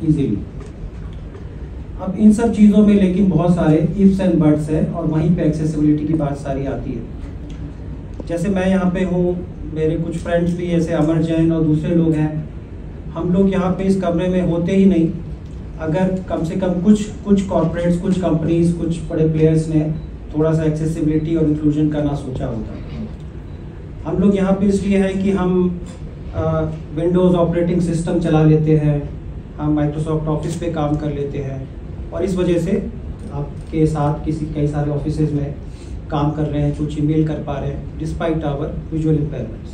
Easily. अब इन सब चीज़ों में लेकिन बहुत सारे इफ्स एंड बट्स है और वहीं पे एक्सेसिबिलिटी की बात सारी आती है। जैसे मैं यहाँ पे हूँ, मेरे कुछ फ्रेंड्स भी जैसे अमर जैन और दूसरे लोग हैं, हम लोग यहाँ पे इस कमरे में होते ही नहीं अगर कम से कम कुछ कॉर्पोरेट्स, कुछ कंपनीज, कुछ बड़े प्लेयर्स ने थोड़ा सा एक्सेसिबिलिटी और इंक्लूजन करना सोचा होता। हम लोग यहाँ पे इसलिए है कि हम विंडोज़ ऑपरेटिंग सिस्टम चला लेते हैं, हम माइक्रोसॉफ्ट ऑफिस पे काम कर लेते हैं और इस वजह से आपके साथ कई सारे ऑफिसेज में काम कर रहे हैं, कुछ ईमेल कर पा रहे हैं डिस्पाइट आवर विजुअल इम्पेयरमेंट्स।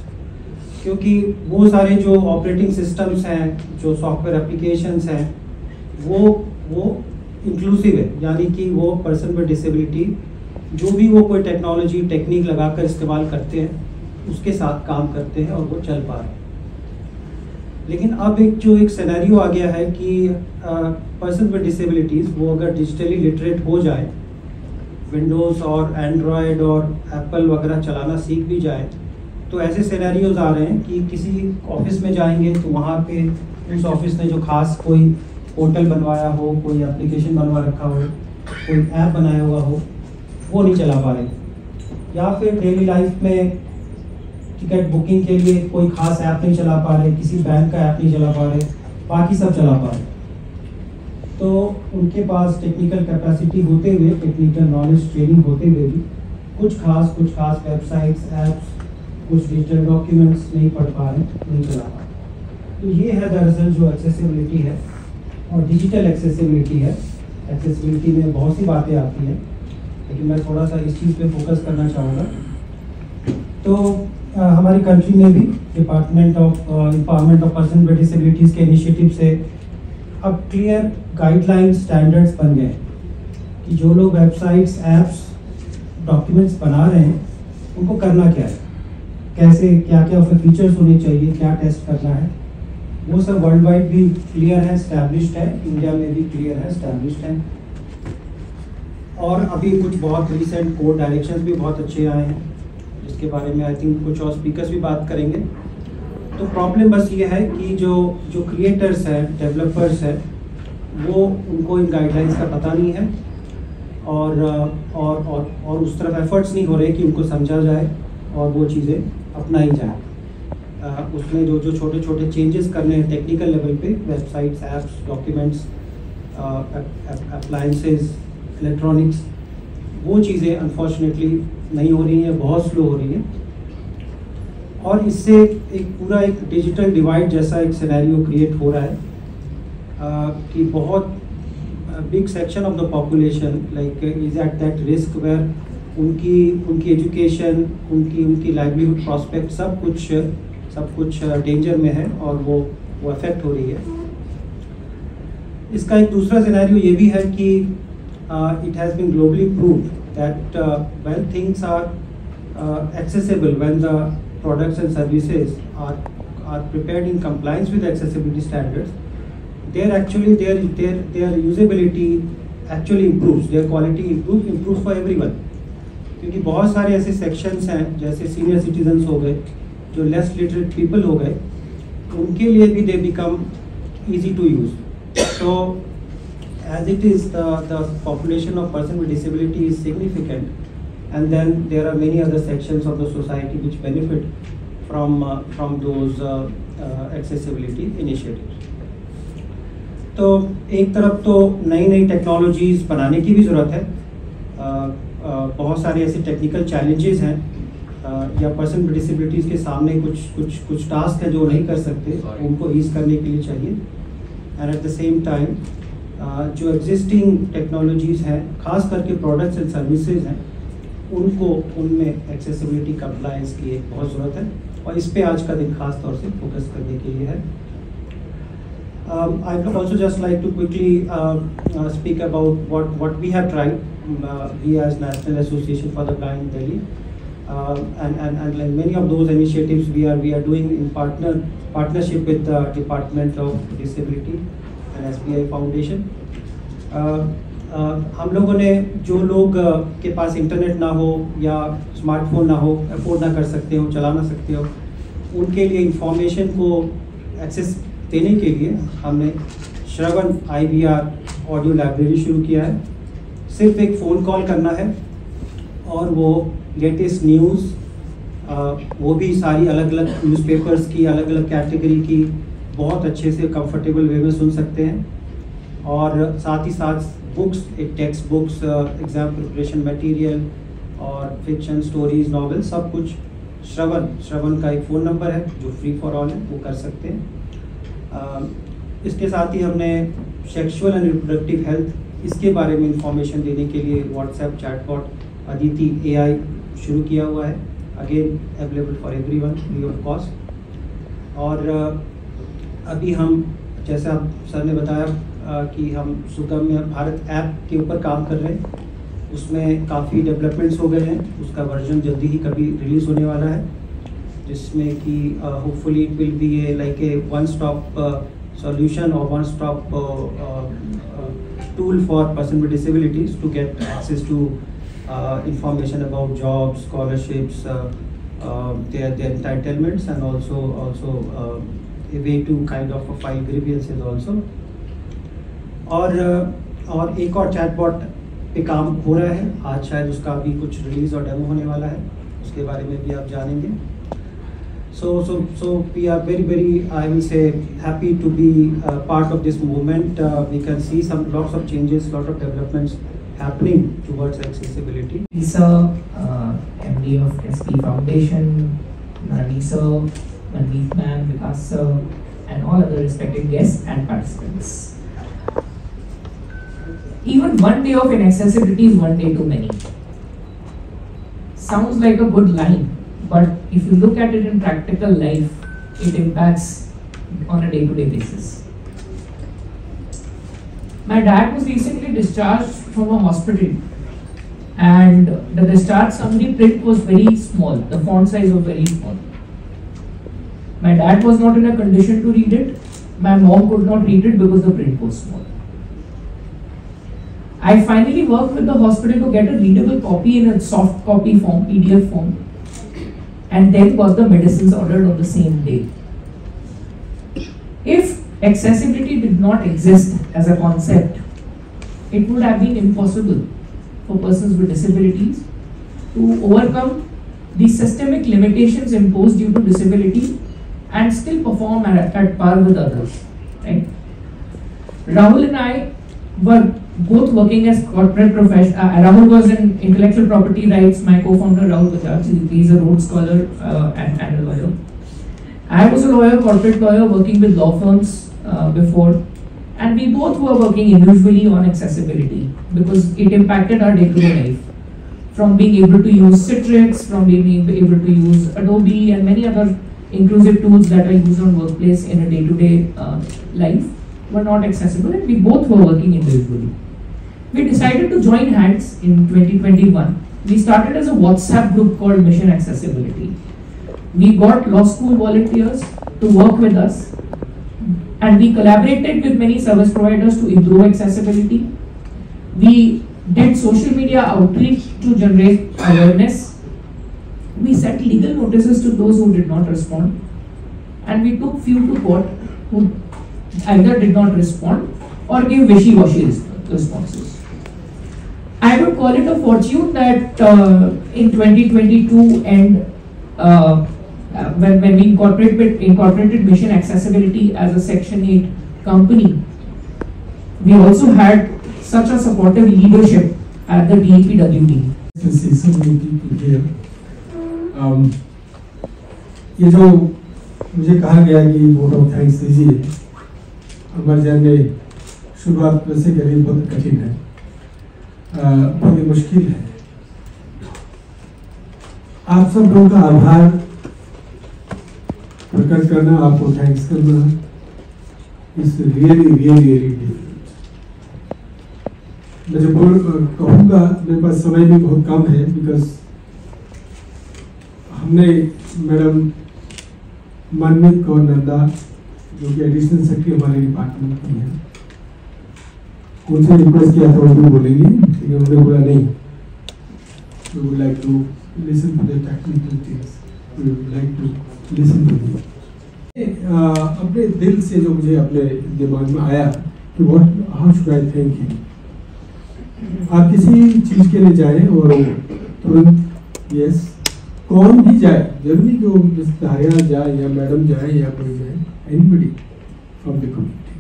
क्योंकि वो सारे जो ऑपरेटिंग सिस्टम्स हैं, जो सॉफ्टवेयर एप्लीकेशंस हैं, वो इंक्लूसिव है, यानी कि वो पर्सन विद डिसेबिलिटी जो भी वो कोई टेक्नोलॉजी टेक्निक लगाकर इस्तेमाल करते हैं उसके साथ काम करते हैं और वो चल पा रहे हैं। लेकिन अब एक सिनेरियो आ गया है कि पर्सन विद डिसेबिलिटीज़ वो अगर डिजिटली लिटरेट हो जाए, विंडोज़ और एंड्रॉयड और एप्पल वगैरह चलाना सीख भी जाए, तो ऐसे सिनेरियोज आ रहे हैं कि किसी ऑफिस में जाएंगे तो वहाँ पे उस ऑफिस ने जो खास कोई पोर्टल बनवाया हो, कोई एप्लीकेशन बनवा रखा हो, कोई ऐप बनाया हुआ हो, वो नहीं चला पा रहे। या फिर डेली लाइफ में टिकट बुकिंग के लिए कोई खास ऐप नहीं चला पा रहे, किसी बैंक का ऐप नहीं चला पा रहे, बाकी सब चला पा रहे। तो उनके पास टेक्निकल कैपेसिटी होते हुए, टेक्निकल नॉलेज ट्रेनिंग होते हुए भी कुछ खास वेबसाइट्स, ऐप्स, कुछ डिजिटल डॉक्यूमेंट्स नहीं पढ़ पा रहे, नहीं चला पा रहे। तो ये है दरअसल जो एक्सेसिबिलिटी है और डिजिटल एक्सेसिबिलिटी है। एक्सेसिबिलिटी में बहुत सी बातें आती हैं, लेकिन मैं थोड़ा सा इस चीज़ पे फोकस करना चाहूँगा। तो हमारी कंट्री में भी department of empowerment of person with disabilities के इनिशिएटिव से अब क्लियर गाइडलाइंस, स्टैंडर्ड्स बन गए कि जो लोग वेबसाइट्स, ऐप्स, डॉक्यूमेंट्स बना रहे हैं उनको करना क्या है, कैसे, क्या क्या उसके फीचर्स होने चाहिए, क्या टेस्ट करना है, वो सब वर्ल्ड वाइड भी क्लियर है, एस्टैब्लिश्ड है, इंडिया में भी क्लियर है, एस्टैब्लिश्ड है। और अभी कुछ बहुत रिसेंट कोड डायरेक्शंस भी बहुत अच्छे आए हैं, जिसके बारे में आई थिंक कुछ और स्पीकर्स भी बात करेंगे। तो प्रॉब्लम बस ये है कि जो क्रिएटर्स हैं, डेवलपर्स हैं, वो उनको इन गाइडलाइंस का पता नहीं है और उस तरफ एफर्ट्स नहीं हो रहे कि उनको समझा जाए और वो चीज़ें अपनाई जाए। उसमें जो छोटे छोटे चेंजेस करने हैं टेक्निकल लेवल पे, websites, apps, documents, appliances, electronics, वो चीज़ें अनफॉर्चुनेटली नहीं हो रही हैं, बहुत स्लो हो रही हैं। और इससे एक डिजिटल डिवाइड जैसा एक सिनेरियो क्रिएट हो रहा है कि बहुत big section of the population like is at that risk where उनकी एजुकेशन, उनकी लाइवलीहुड प्रॉस्पेक्ट सब कुछ डेंजर में है और वो अफेक्ट हो रही है। इसका एक दूसरा सिनेरियो ये भी है कि it has been globally proved that when things are accessible, when the products and services are prepared in compliance with accessibility standards, their usability actually improves, their quality improves for everyone. क्योंकि बहुत सारे ऐसे sections हैं, जैसे senior citizens हो गए, जो less literate people हो गए, उनके लिए भी they become easy to use. So as it is, the population of person with disability is significant, and then there are many other sections of the society which benefit from those accessibility initiatives. तो एक तरफ तो नई technologies बनाने की भी ज़रूरत है, बहुत सारे ऐसे टेक्निकल चैलेंजेस हैं या पर्सन विद डिसेबिलिटीज़ के सामने कुछ टास्क है जो नहीं कर सकते, उनको ईज करने के लिए चाहिए। And at the same time जो एग्जिस्टिंग टेक्नोलॉजीज़ हैं, खास करके प्रोडक्ट्स एंड सर्विसेज हैं, उनमें एक्सेसिबिलिटी कंप्लायंस की एक बहुत ज़रूरत है और इस पे आज का दिन खास तौर से फोकस करने के लिए है। I would also just like to quickly speak about what we have tried, we as National Association for the Blind Delhi, and like many of those initiatives we are doing in partnership with the Department of Disability and SBI Foundation. हम लोगों ने जो लोग के पास internet ना हो या smartphone ना हो, अफोर्ड ना कर सकते हो, चला ना सकते हो, उनके लिए इंफॉर्मेशन को एक्सेस देने के लिए हमने श्रवण IVR ऑडियो लाइब्रेरी शुरू किया है। सिर्फ एक फ़ोन कॉल करना है और वो लेटेस्ट न्यूज़, वो भी सारी अलग अलग न्यूज़पेपर्स की, अलग अलग कैटेगरी की बहुत अच्छे से कंफर्टेबल वे में सुन सकते हैं। और साथ ही साथ बुक्स, एक text books, exam preparation material और फिक्शन, स्टोरीज, नॉवेल, सब कुछ श्रवण का एक फ़ोन नंबर है जो फ्री फॉर ऑल है, वो कर सकते हैं। इसके साथ ही हमने सेक्सुअल एंड रिप्रोडक्टिव हेल्थ, इसके बारे में इंफॉर्मेशन देने के लिए व्हाट्सएप चैटबॉट अदिति AI शुरू किया हुआ है। Again available for everyone free of cost. और अभी हम, जैसे आप सर ने बताया कि हम सुगम्य भारत ऐप के ऊपर काम कर रहे हैं, उसमें काफ़ी डेवलपमेंट्स हो गए हैं। उसका वर्जन जल्दी ही कभी रिलीज़ होने वाला है, जिसमें कि hopefully it will be like a one stop solution or one stop tool for person with disabilities to get access to information about jobs, scholarships, their entitlements, and also a way to kind of file grievances also. और एक और chatbot पे काम हो रहा है, आज शायद उसका भी कुछ रिलीज और डेमो होने वाला है, उसके बारे में भी आप जानेंगे। So we are very, I will say, happy to be part of this movement. We can see lots of changes, lot of developments happening towards accessibility. Lisa, MD of SP Foundation, Nani sir, Mandeep ma'am, Vikas sir, and all other respected guests and participants. Even one day of inaccessibility is one day too many. Sounds like a good line. But if you look at it in practical life, it impacts on a day-to-day basis. My dad was recently discharged from a hospital, and the discharge summary print was very small. The font size was very small. My dad was not in a condition to read it. My mom could not read it because the print was small. I finally worked with the hospital to get a readable copy in a soft copy form, PDF form, and then got the medicines ordered on the same day. If accessibility did not exist as a concept, it would have been impossible for persons with disabilities to overcome the systemic limitations imposed due to disability and still perform at par with others. Right? Rahul and I were both working as corporate professionals. Rahul was in intellectual property rights. My co-founder Rahul Bajaj, he is a Rhodes Scholar and a lawyer. I was a lawyer, corporate lawyer, working with law firms before, and we both were working individually on accessibility because it impacted our day-to-day life. From being able to use Citrix, from being able to use Adobe and many other inclusive tools that are used on workplace in a day-to-day life were not accessible, and we both were working individually. We decided to join hands in 2021. We started as a WhatsApp group called Mission Accessibility. We got law school volunteers to work with us, and we collaborated with many service providers to improve accessibility. We did social media outreach to generate awareness. We sent legal notices to those who did not respond, and we took few to court who either did not respond or gave wishy-washy responses. I would call it a fortune that in 2022 and when we incorporated Mission Accessibility as a Section 8 company, we also had such a supportive leadership at the DAPWD. ये जो मुझे कहा गया कि vote of thanks दीजिए, हमारे जहन में शुरुआत वैसे करनी बहुत कठिन है, बहुत ही मुश्किल है। आप सब लोगों का आभार प्रकट करना, आपको थैंक्स करना, इस रियली डिफिकल्ट। मैं जो कहूँगा, मेरे पास समय भी बहुत कम है, बिकॉज हमने मैडम मनमीत कौर नंदा, जो कि एडिशनल सेक्रेटरी हमारे डिपार्टमेंट की हैं, उनसे रिक्वेस्ट किया था वो भी बोलेंगी, लेकिन उन्होंने बोला नहीं, we would like to listen to the technical things, we would like to listen to them। अपने दिल से जो मुझे अपने दिमाग में आया कि how should I think him. आप किसी चीज के लिए जाएं और तुरंत यस, कौन भी जाए, जरूरी कि वो मिस्टर धारियाल जाए या मैडम जाए या कोई जाए, anybody from the community.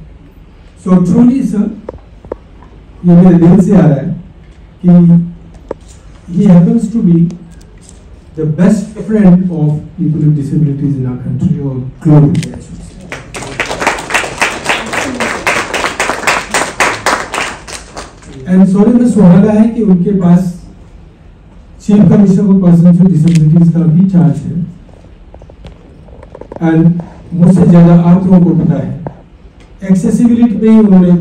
So truly sir, ये मेरे दिल से आ रहा है कि he happens to be the best friend of people with disabilities in our country or globally. And sorry मैं सुहागा है कि उनके पास chief commissioner for persons with disabilities का भी चार्ज है, एंड मुझसे ज्यादा आप लोगों को पता है एक्सेसिबिलिटी पे उन्होंने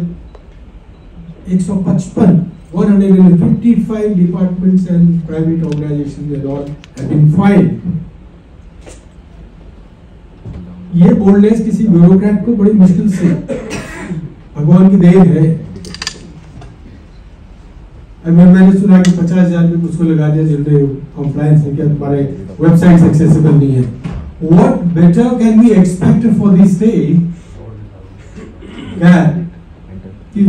155 departments and private organizations and all have been filed. ये बोल्डनेस किसी ब्यूरोक्रेट को बड़ी मुश्किल से, भगवान की देन है। मैंने सुना कि 50,000 भी उसको लगा दिया जिनने कंप्लायंस है, क्या तुम्हारे वेबसाइट एक्सेसिबल नहीं है। What better can we expect for this day कि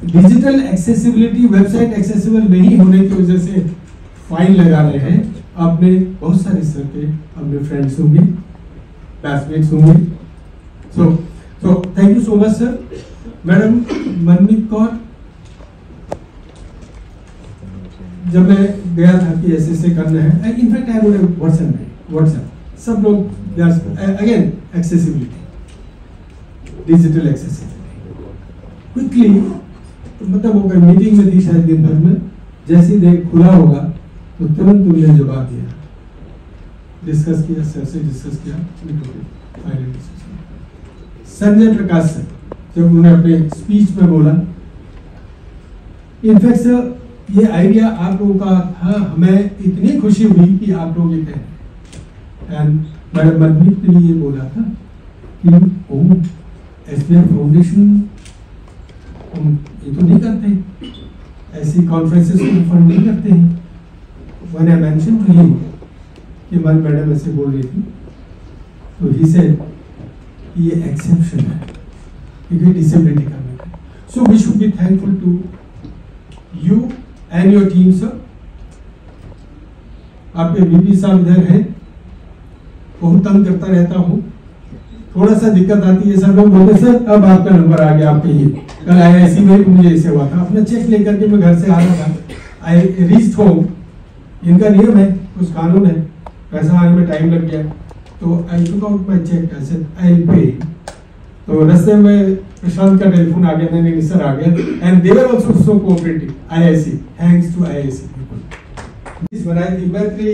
डिजिटल एक्सेसिबिलिटी, वेबसाइट एक्सेसिबल नहीं होने की वजह से फाइन लगा रहे हैं। आपने बहुत सारे सर के अपने फ्रेंड्स होंगे, क्लासमेट्स होंगे। So thank you so much sir. Madam Manmeet Kaur, जब मैं गया था कि ऐसे करना है, इनफैक्ट आई वुड व्हाट्सएप सब लोग again accessibility, digital accessibility quickly, तो मतलब वो मीटिंग में थी शायद दिन भर में, जैसे ही देख खुला होगा तो तुरंत उन्होंने जवाब दिया, डिस्कस किया, सर से डिस्कस किया, फाइनल डिसीजन। संजय प्रकाश सर जब उन्होंने अपने स्पीच में बोला, इनफैक्ट सर ये आइडिया आप लोगों का था, हमें इतनी खुशी हुई कि आप लोग ये कह रहे, एंड मैडम मनमीत ने ये बोला था कि एसबीआई फाउंडेशन ये तो नहीं करते, ऐसी कॉन्फ्रेंसेस को फंड नहीं करते हैं। When I mentioned to him कि हमारी मैडम ऐसे बोल रही थी, तो he said ये एक्सेप्शन है क्योंकि डिसेबिलिटी का matter. So we should be thankful to you and your team sir। आपके वीपी साहब इधर हैं, बहुत तंग करता रहता हूँ, थोड़ा सा दिक्कत आती है, सब लोग बोलते सर अब आपका नंबर आ गया, आप कहिए। कल IIC में मुझे ऐसे हुआ था, अपना चेक लेकर के मैं घर से आ रहा था, आई रीच्ड होम, इनका नियम है, कुछ कानून है, पैसा आने में टाइम लग गया, तो I took out my cheque, I said I will pay. तो रास्ते में प्रशांत का टेलीफोन आ गया, नहीं सर आ गया, and they were also so cooperative, IIC, thanks to IIC people. इस बनाई थी मैत्री,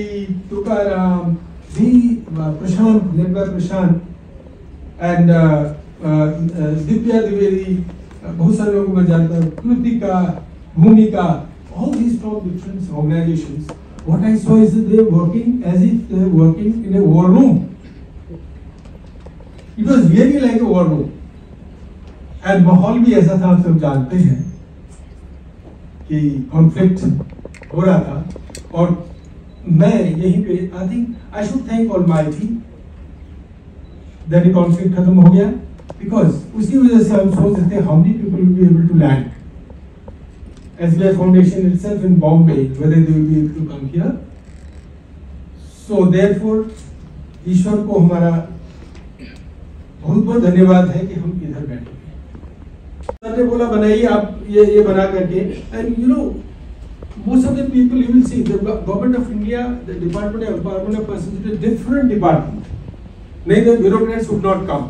तुकाराम भी, प्रशांत, निर्भय प्रशांत एंड दिव्या द्विवेदी, बहुत सारे लोगों को मैं जानता हूँ, कृतिका, भूमिका, all these from different organizations. What I saw is that they were working as if they were working in a war room. It was really like a war room. And माहौल भी ऐसा था, आप सब जानते हैं कि कॉन्फ्लिक्ट हो रहा था, और मैं यहीं पे I think I should thank almighty that ये कॉन्फ्लिक्ट खत्म हो गया, बिकॉज उसकी वजह से हम सोच रहे थे how many people will be able to land SBI Foundation itself in Bombay, whether they will be able to come here. So therefore, ईश्वर को हमारा बहुत बहुत धन्यवाद है कि हम इधर बैठे हैं। सर ने बोला बनाइए आप ये बना करके, and you know most of the people you will see the government of India, the Department of Empowerment of Persons is a different department. नहीं तो bureaucrats would not come.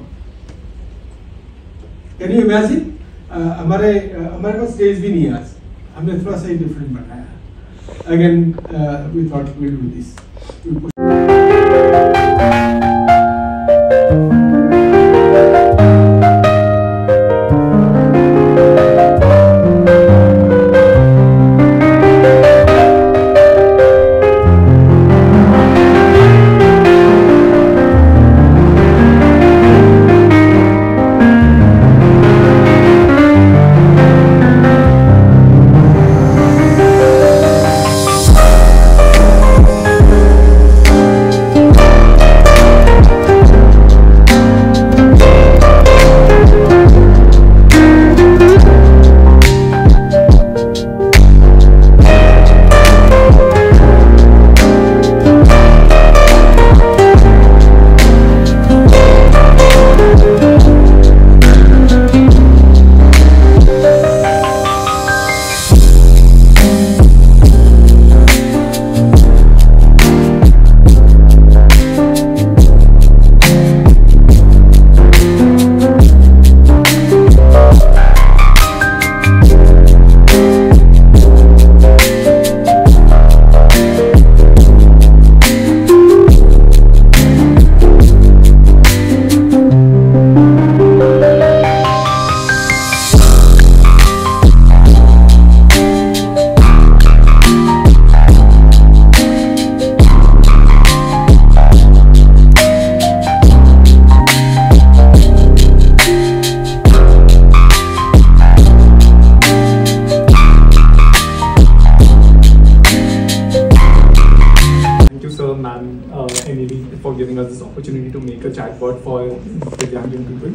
Can you imagine? हमारे पास stage भी नहीं है आज, हमने थोड़ा सा ही डिफरेंट बनाया। Again we thought we will do this. opportunity to make a chatbot for Divyangjan people.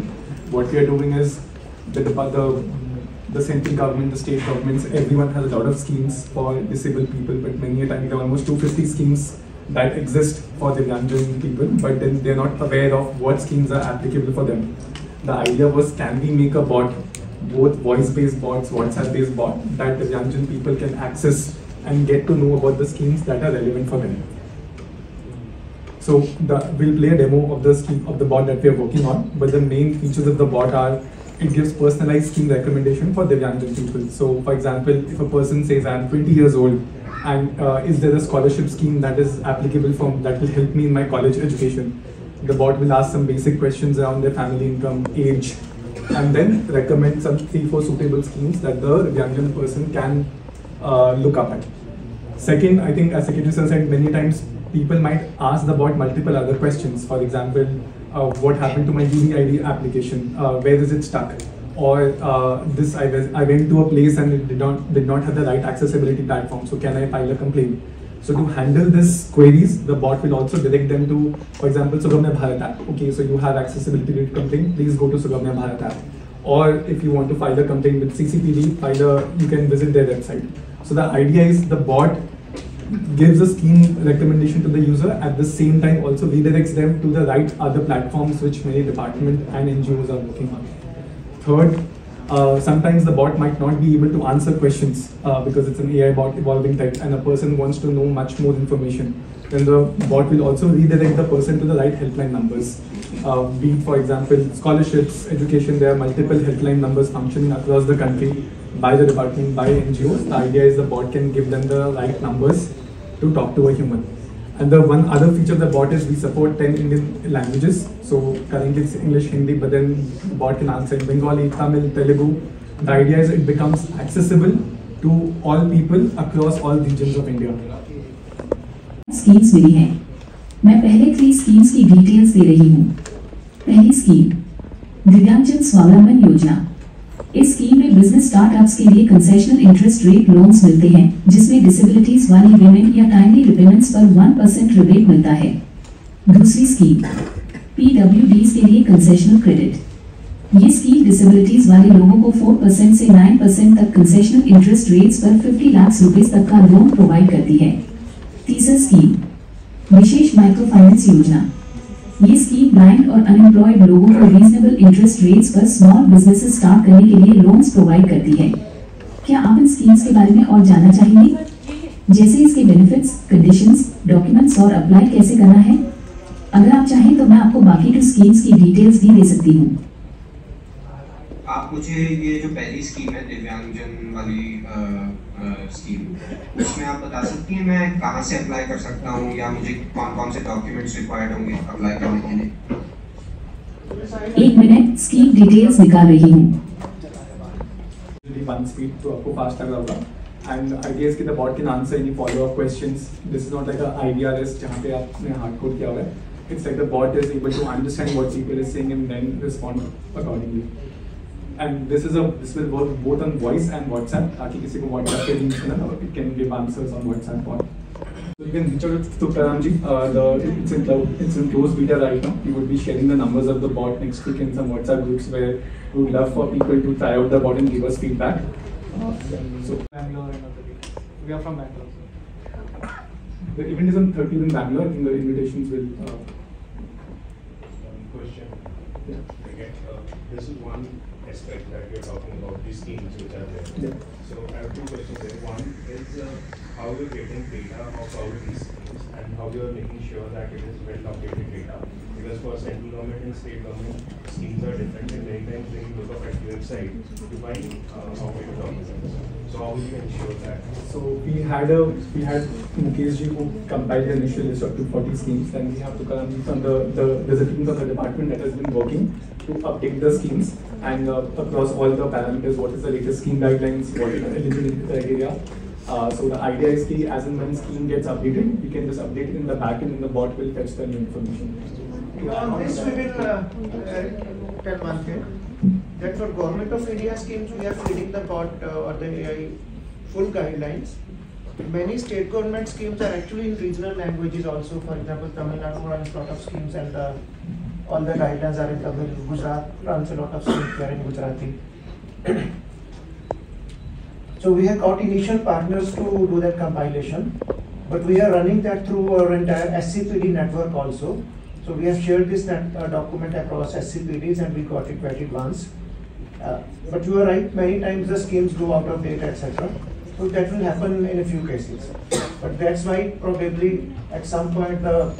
What we are doing is the central government, the state governments, everyone has a lot of schemes for disabled people, but many a time there are almost 250 schemes that exist for Divyangjan people, but then they're not aware of what schemes are applicable for them. The idea was, can we make a bot, both voice-based bots, WhatsApp-based bot, that Divyangjan people can access and get to know about the schemes that are relevant for them. So we'll play a demo of the scheme of the bot that we are working on, but the main features of the bot are, it gives personalized scheme recommendation for Divyangjan people. So for example, if a person says, I'm 20 years old, and is there a scholarship scheme that is applicable that will help me in my college education? The bot will ask some basic questions around their family income, age, and then recommend some 3-4 suitable schemes that the Divyangjan person can look up at. Second, I think as Secretary Sir said, many times people might ask the bot multiple other questions. For example, what happened to my UDID application? Where is it stuck? Or I went to a place and it did not have the right accessibility platform. So can I file a complaint? So to handle these queries, the bot will also direct them to, for example, Sugamya Bharat app. Okay, so you have accessibility related complaint, please go to Sugamya Bharat app. Or if you want to file a complaint with CCPD, you can visit their website. So the idea is the bot gives a scheme recommendation to the user, at the same time also redirects them to the right other platforms which many departments and NGOs are working on. Third, sometimes the bot might not be able to answer questions because it's an AI bot evolving tech and a person wants to know much more information. Then the bot will also redirect the person to the right helpline numbers. Be it, for example, scholarships, education, there are multiple helpline numbers functioning across the country by the department, by NGOs. The idea is the bot can give them the right numbers to talk to a human. And the one other feature of the bot is we support 10 Indian languages. So currently it's English, Hindi, but then the bot can answer in Bengali, Tamil, Telugu. The idea is it becomes accessible to all people across all regions of India. Schemes मिली हैं। मैं पहले 3 schemes की details दे रही हूँ। पहली scheme दिव्यांगजन स्वावलंबन योजना। इस स्कीम में बिजनेस स्टार्टअप्स के लिए कंसेशनल इंटरेस्ट रेट लोन्स मिलते हैं, जिसमें डिसेबिलिटीज वाली विमेन या टाइमली रिपेमेंट्स पर 1% रिबेट मिलता है। दूसरी स्कीम PWDs के लिए कंसेशनल क्रेडिट। ये स्कीम डिसेबिलिटीज वाले लोगों को 4% से 9% तक कंसेशनल इंटरेस्ट रेट्स पर 50 लाख रुपए तक का लोन प्रोवाइड करती है। तीसरा स्कीम विशेष माइक्रो फाइनेंस योजना। ये स्कीम ब्लाइंड और अनएम्प्लॉयड लोगों को रीजनेबल इंटरेस्ट रेट्स पर स्मॉल बिजनेसेस स्टार्ट करने के लिए लोन्स प्रोवाइड करती है। क्या आप इन स्कीम्स के बारे में और जानना चाहेंगे, जैसे इसके बेनिफिट्स, कंडीशंस, डॉक्यूमेंट्स और अप्लाई कैसे करना है? अगर आप चाहें तो मैं आपको बाकी 2 स्कीम्स की डिटेल्स भी दे सकती हूँ। आप मुझे ये जो पहली स्कीम है दिव्यांगजन वाली स्कीम, उसमें आप बता सकती हैं मैं कहाँ से अप्लाई कर सकता हूँ या मुझे कौन-कौन से डॉक्यूमेंट्स रिक्वायर्ड होंगे अप्लाई करने के लिए? 1 मिनट, स्कीम डिटेल्स निकाल रही हूँ। One speed तो आपको फास्ट लग रहा होगा, and idea is कि the bot can answer any follow-up questions. This is not like a IVRS जहाँ पे आपने hard code किया हुआ है. It's like the bot is able to understand what people is saying and then respond accordingly. And this will work both on voice and WhatsApp. ताकि किसी को WhatsApp पे use करना हो, it can give answers on WhatsApp bot. So you can reach out to Karamji. It's in closed beta right now. We would be sharing the numbers of the bot next week in some WhatsApp groups where we would love for people to try out the bot and give us feedback. So Bangalore and other. We are from Bangalore. The event is on 30th in Bangalore. I think the invitations will. Question. Yeah. Again, this is one aspect that you're talking about, these schemes which are there. Yeah. So I have 2 questions there. One is how you're getting data of all these schemes and how you're making sure that it is well updated data. Because for central government and state government, schemes are different, and many times when you look up at the website, you find outdated documents. So how will you ensure that? So we had Mukesh ji who compiled the initial list of 240 schemes. Then we have Tukaramji from there's a team from the department that has been working to update the schemes and across all the parameters. What is the latest scheme guidelines? What is the eligibility criteria? So the idea is that as and when scheme gets updated, we can just update it in the backend and the bot will fetch the new information. On this we will tell one thing, that for Government of India schemes we are feeding the bot or the AI full guidelines, Many state government schemes are actually in regional languages also. For example, Tamil Nadu runs a lot of schemes and all the guidelines are in Tamil. Gujarat runs a lot of schemes there in Gujarati. So we have got initial partners to do that compilation, but we are running that through our entire SCPD network also. So we have shared this document across SCPDs and we got it very advanced. But you are right, many times the schemes go out of date, etc. So that will happen in a few cases. But that's why probably at some point the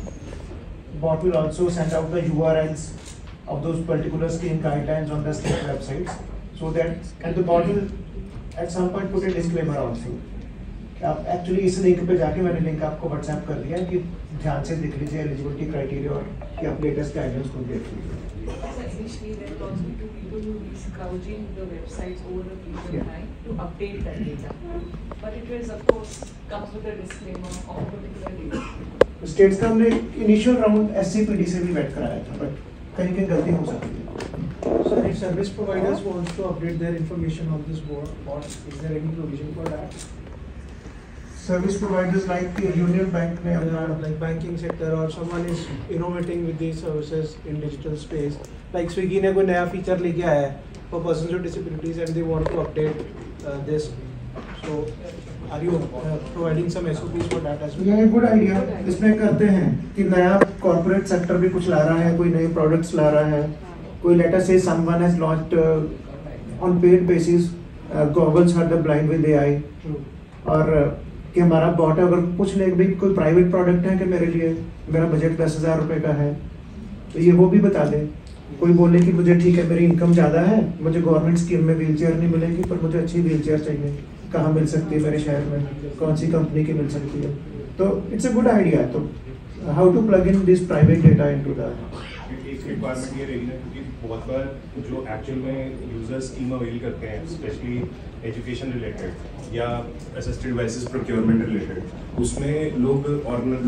bot will also send out the URLs of those particular scheme guidelines on the state websites. So that, and the bot will at some point put a disclaimer also. Actually इस link पे जाके मैंने link आपको WhatsApp कर दिया कि ध्यान से देख लीजिए एलिजिबिलिटी क्राइटेरिया और कि आप लेटेस्ट गाइडेंस को देख लीजिए. Initially, there will also be two people who will be scrounging the websites over a period of time to update that data. But it is, of course, comes with a disclaimer of a particular data. States का हमने initial round SCPD से भी wait कराया था, but कहीं कहीं गलती हो सकती है. So if service providers want to update their information on this bot, is there any provision for that? Service providers like Union Bank ने अपना like banking sector or someone is innovating with these services in digital space. Like Swiggy ने कोई नया feature लेके आया है for persons with disabilities and they want to update this. So are you providing some SOPs for that as well? ये good idea. इसमें करते हैं कि नया कॉर्पोरेट सेक्टर भी कुछ ला रहा है, कोई नए प्रोडक्ट्स ला रहा है, कोई लेट अस से someone has launched on paid basis goggles for the blind with AI और कि हमारा बॉट अगर कुछ नहीं भी कोई प्राइवेट प्रोडक्ट है कि मेरे लिए मेरा बजट 10,000 रुपये का है तो ये वो भी बता दे. कोई बोले कि मुझे ठीक है मेरी इनकम ज़्यादा है, मुझे गवर्नमेंट स्कीम में व्हील चेयर नहीं मिलेगी पर मुझे अच्छी व्हील चेयर चाहिए, कहाँ मिल सकती है मेरे शहर में, कौन सी कंपनी की मिल सकती है. तो इट्स अ गुड आइडिया. तो how to plug in this private data into the requirement ये रहेगी ना क्योंकि बहुत बार जो एक्चुअल में यूजर्स स्कीम अवेल करते हैं स्पेशली एजुकेशन रिलेटेड या असिस्टेड डिवाइसेस प्रोक्योरमेंट रिलेटेड, उसमें लोग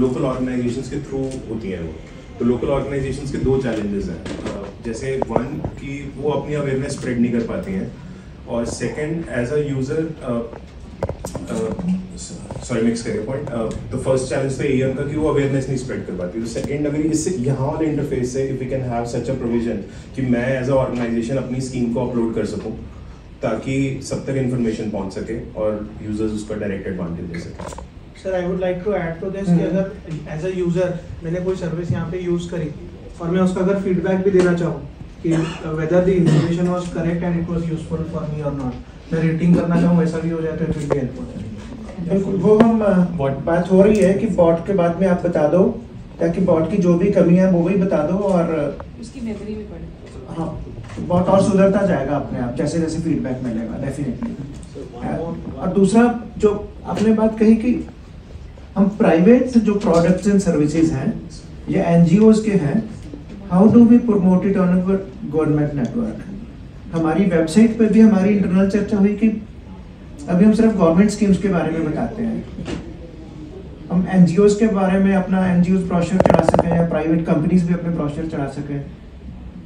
लोकल ऑर्गेनाइजेशंस के थ्रू होती हैं वो. तो लोकल ऑर्गेनाइजेशंस के दो चैलेंजेस हैं. जैसे वन कि वो अपनी अवेयरनेस स्प्रेड नहीं कर पाती हैं और second as a user sorry mix करिए पॉइंट. द फर्स्ट चैलेंज तो यही उनका कि वो अवेयरनेस नहीं स्प्रेड कर पाती. तो सेकंड अगर इससे यहाँ वाले इंटरफेस से if we can have such a provision कि मैं एज अ ऑर्गेनाइजेशन अपनी स्कीम को अपलोड कर सकूँ ताकि सब तक इन्फॉर्मेशन पहुँच सके और यूजर्स उसका डायरेक्ट एडवांटेज ले सकें. Sir, I would like to add to this कि अगर एज अ यूजर मैंने कोई सर्विस यहाँ पे यूज करी और मैं उसका अगर फीडबैक भी देना चाहूँ कि whether the information was correct and it was useful for me और नॉट, मैं रेटिंग करना चाहूँ वैसा भी हो जाए तो इट विल बी हेल्पफुल. बिल्कुल वो हम बात हो रही है कि बॉट के बाद में आप बता दो ताकि बॉट की जो भी कमी है वो भी बता दो और उसकी मेमोरी भी बढ़े. हाँ बहुत और सुधरता जाएगा अपने आप जैसे जैसे फीडबैक मिलेगा डेफिनेटली. और दूसरा जो आपने बात कही कि हम प्राइवेट जो प्रोडक्ट्स एंड सर्विसेज हैं या NGOs के हैं, how do we promote it on our government network. हमारी वेबसाइट पे भी हमारी इंटरनल चर्चा हुई कि अभी हम सिर्फ गवर्नमेंट स्कीम्स के बारे में बताते हैं. हम NGOs के बारे में अपना NGOs ब्रोशर चढ़ा सकें या प्राइवेट कंपनीज भी अपने ब्रोशर चढ़ा सकें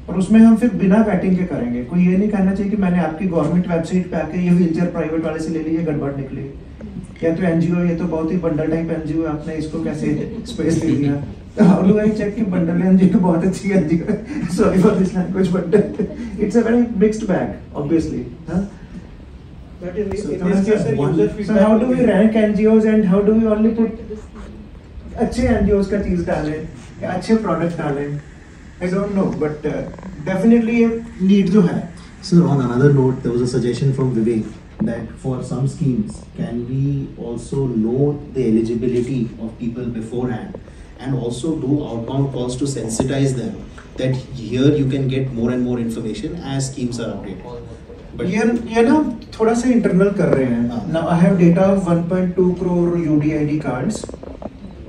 और उसमें हम फिर बिना वेटिंग के करेंगे. कोई ये नहीं कहना चाहिए कि मैंने आपकी गवर्नमेंट वेबसाइट पे आके ये व्हीलचेयर प्राइवेट वाले से ले ली, ये गड़बड़ निकली, या तो NGO ये तो बहुत ही बंडल टाइप NGO आपने इसको कैसे स्पेस दे दिया. तो हाउ डू आई चेक कि बंडल NGO बहुत अच्छी NGO, sorry for this language but it's a very mixed bag obviously. But in this case, user feedback. So how do we rank NGOs and how do we only put अच्छे NGOs का चीज डालें या अच्छे product डालें? I don't know, but definitely ये need जो है. So on another note, there was a suggestion from Vivek that for some schemes, can we also know the eligibility of people beforehand and also do outbound calls to sensitize them that here you can get more and more information as schemes are updated. But ये ना थोड़ा सा internal कर रहे हैं. Now I have data of 1.2 crore UDID cards.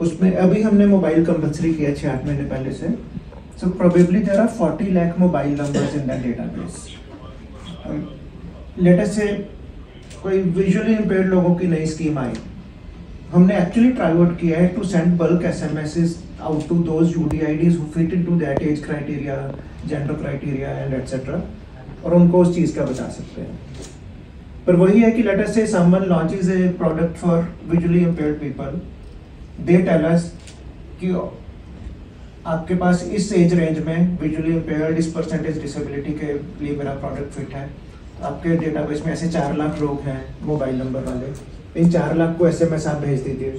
उसमें अभी हमने मोबाइल कंपल्सरी किया 6-8 महीने पहले से. So probably there are 40 lakh mobile numbers in that database. Let us say कोई विजुअली इम्पेयर्ड लोगों की नई स्कीम आई, हमने एक्चुअली ट्राई आउट किया है to send bulk SMSs out to those UDIDs who fit into that age criteria, gender criteria and etc. और उनको उस चीज़ का बता सकते हैं. पर वही है कि let us say someone launches a product for visually impaired people, they tell us कि आपके पास इस एज रेंज में विजुअली इम्पेयर्ड इस परसेंटेज डिसेबिलिटी के लिए मेरा प्रोडक्ट फिट है। आपके डेटाबेस में ऐसे 4 लाख लोग हैं मोबाइल नंबर वाले, इन 4 लाख को SMS आप भेज दीजिए।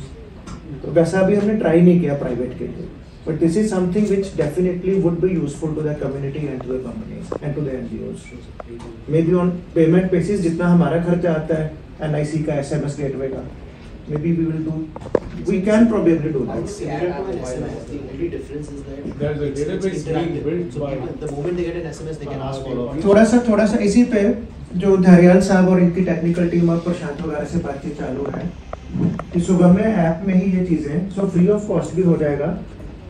तो वैसा अभी हमने ट्राई नहीं किया प्राइवेट के लिए, but this is something which definitely would be useful to the community and to the companies and to the NGOs। Maybe on payment basis जितना हमारा खर्चा आता है NIC का SMS गेटवे का, maybe we will do, we can probably do that. Similar to an SMS, the only difference is that there's a database being built so by people, the moment they get an SMS, they can ask for it. थोड़ा सा इसी पे जो धरियाल साहब और इनकी technical team और प्रशांत वगैरह से बातचीत चालू है कि सुगम्य ऐप में ही ये चीजें सो फ्री ऑफ कॉस्ट भी हो जाएगा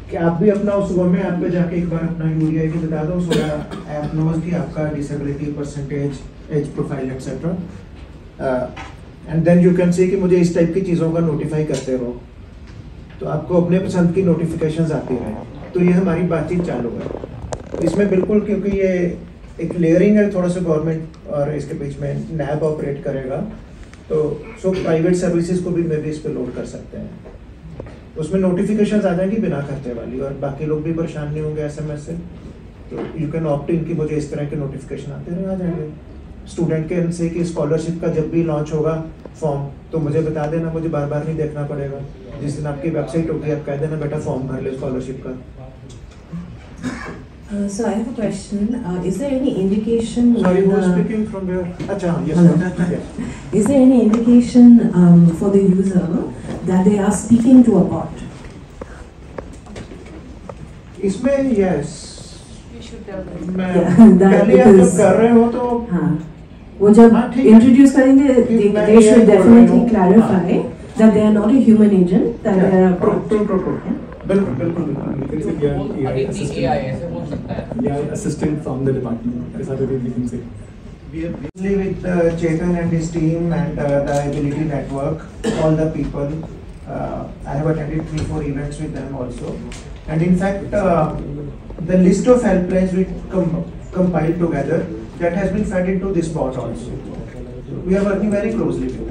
कि आप भी अपना उस सुगम्य ऐप पे जाके एक बार अपना UDI की बता दो, सो ऐप नोज कि आपका disability percentage, as profile etcetera, and then you can see कि मुझे इस टाइप की चीज़ों का नोटिफाई करते रहो, तो आपको अपने पसंद की नोटिफिकेशंस आती रहे। तो ये हमारी बातचीत चालू है इसमें बिल्कुल, क्योंकि ये एक लेयरिंग है थोड़ा सा गवर्नमेंट और इसके बीच में NAB ऑपरेट करेगा, तो सो प्राइवेट सर्विसेज को भी मे भी इस पर लोड कर सकते हैं। उसमें नोटिफिकेशंस आ जाएंगी बिना खर्चे वाली, और बाकी लोग भी परेशान नहीं होंगे SMS से। तो यू कैन ऑप्ट इन कि मुझे इस तरह के नोटिफिकेशन आते रहे, आ जाएंगे। स्टूडेंट के से कि स्कॉलरशिप का जब भी लॉन्च होगा फॉर्म तो मुझे बता देना, मुझे बार बार नहीं देखना पड़ेगा। जिस दिन आपकी वेबसाइट होगी आप कह देना बेटा फॉर्म भर ले स्कॉलरशिप का। So I have a question. Is there any indication? Sorry, who is speaking from where? Acha, yes. Yes. Is there any indication for the user that they are speaking to a bot? इसमें yes. पहले आप जब कर रहे हो तो वो जब इंट्रोड्यूस करेंगे they should definitely clarify that they are not a human agent, that they are a bot. बिल्कुल assistant from the department, ऐसा भी we can say. We have recently with Chetan and his team and the Ability Network, all the people. I have attended 3-4 events with them also, and in fact the list of helplines we compiled together that has been fed into this bot also. So we are working very closely with them.